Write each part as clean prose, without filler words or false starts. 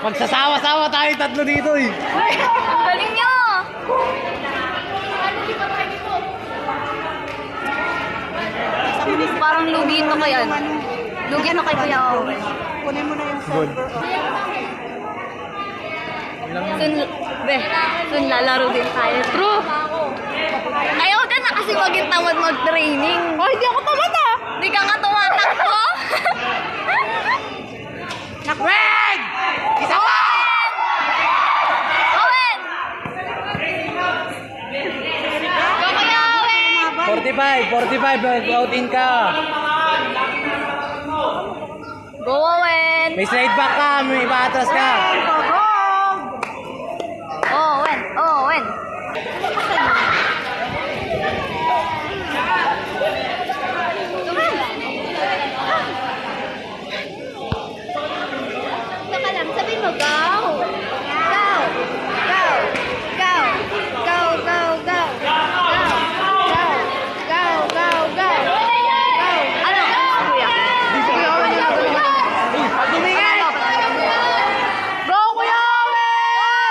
Magsasawa-sawa tayo tatlo dito eh. Ang galing nyo! Parang lugi ito kaya. Lugi ito kay Kuya Owen. Kunin mo na yung server. Soon lalaro din tayo. True! Ayaw ka na kasi maging tamad mag-training. Oh, hindi ako tamad ah! Hindi ka nga tumatakbo. Red! Isa pa! Owen! Go Kuya Owen! 45, out in ka. Go Owen! May slide back ka, may ipaatras ka. Owen! Owen! Teka lang, sabi mo, go! Go! Go! Go! Go! Go! Go! Go! Go! Go! Go! Ano? Kuya? Kuya Owen yung nagawin mo. Tumingin! Go, Kuya Owen!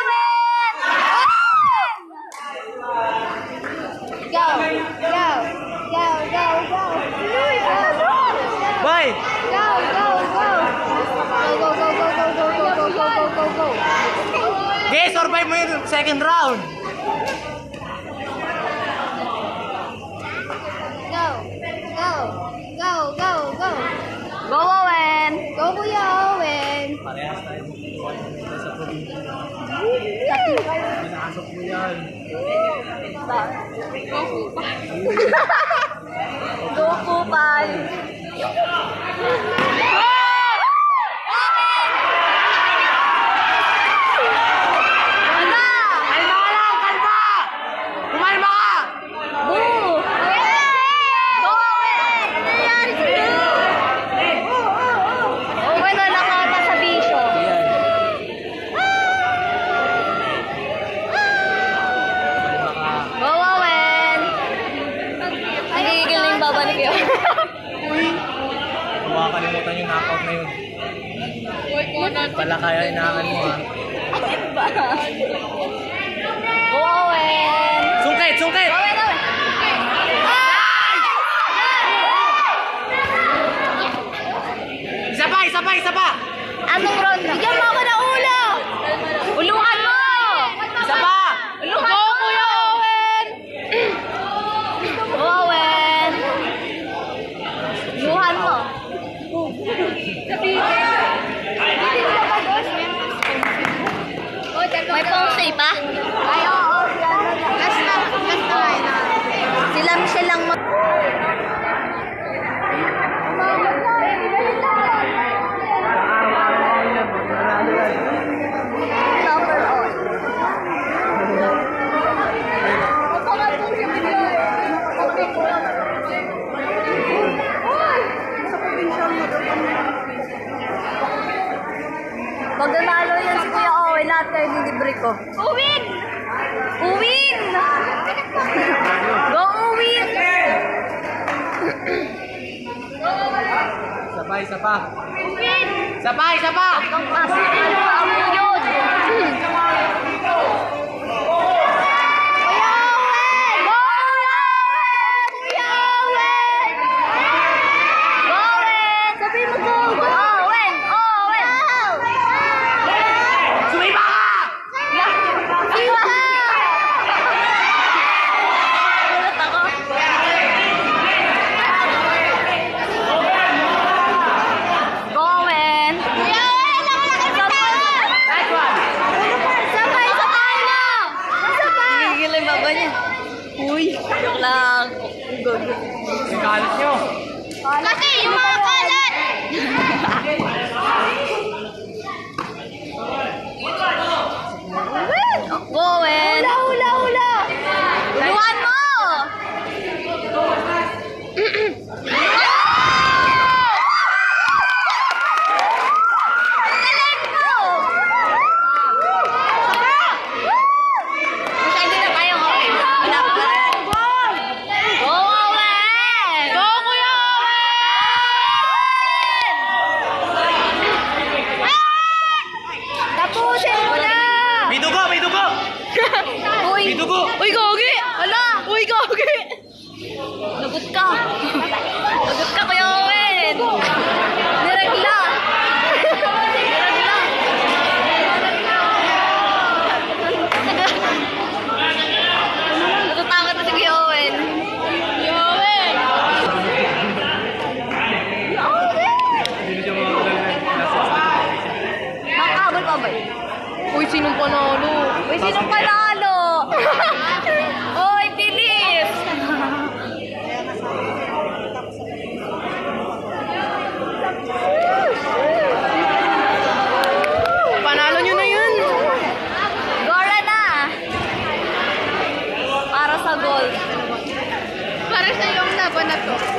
Go! Go! Go! Go! Go! Bye! Go! Go! Go! Go! Go! Go! Go! Go! Go! Go! Go! Go! Go! Okay, survive mo yung second round. Go! Go! Go! Go! Go! Go, Owen! Go, Kuya Owen! Parehas tayo magkukuha sa probinsya. Pinakasok mo yan. Go, Kupal! Kalma ka lang! Kalma! Kumalma ka! Boo! Go, Owen! Owen, wala ka pa sa bisyo. Go, Owen! Nagigigil na yung babalik yun. Makakalimutan yung knockout na yun. Pala kaya inaangan mo ha. Go, Owen! Sungkit! Sungkit! Owen, Owen! Isa pa! Isa pa! Isa pa! Anong round na? Bigyan mo ako ng ulo! Ulungan mo! Isa pa! Go, Kuya Owen! Go, Owen! Luhan mo. May pong pa? Ay, oo. Last na kayo na. Sila Michelle lang mag... Number all. Pag nanalo yan si Kuya Owen, lahat kayo nilibre ko. Uwin! Uwin! Go, Uwin! Isa pa! Isa pa! Uwin! Isa pa! Isa pa! Ang pasok ano ang yun? Kuya Owen! Go, Kuya Owen! Kuya Owen! Go, Owen! Sabi mo go! Owen! Owen! Sumiba ka! Gulat ako. Go, Owen! Kuya Owen! Ako na kita! Nice one! Sabay! Sabay na! Sabay! Gigil yung baba niya. Uy! Joke lang. Yung kalit nyo! Kasi yung mga kalat! Go, Owen! Hula, hula, hula! Huluan mo! Galing mo! Masyado na tayo, okay? Wala pa. Go, Owen! Go, Kuya Owen! Uy, sinong panalo? Uy, sinong panalo? Uy, bilis! Panalo nyo na yun. Gora na. Para sa gold. Para sa yung laban na to.